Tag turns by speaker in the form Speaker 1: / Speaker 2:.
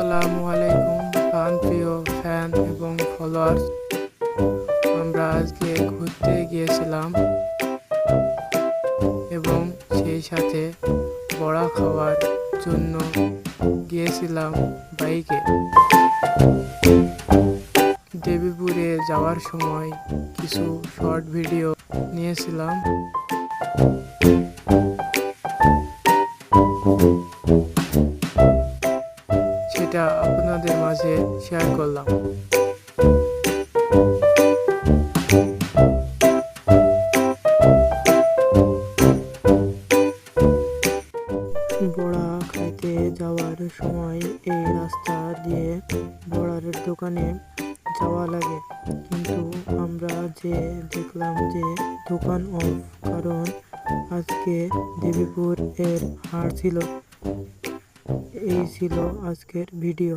Speaker 1: আসসালামু আলাইকুম প্রিয় ফ্যান এবং ফলোয়ার্স। আমরা আজকে ঘুরতে গিয়েছিলাম এবং সেই সাথে বড়া খাওয়ার জন্য গিয়েছিলাম বাইকে। দেবীপুরে যাওয়ার সময় কিছু শর্ট ভিডিও নিয়েছিলাম। সেটা আপনাদের মাঝে শেয়ার করলাম। বড়া খাইতে যাওয়ার সময় এই রাস্তা দিয়ে বড়ার দোকানে যাওয়া লাগে, কিন্তু আমরা দেখলাম যে দোকান অফ, কারণ আজকে দেবীপুর এর হাট ছিল। এই ছিল আজকের ভিডিও।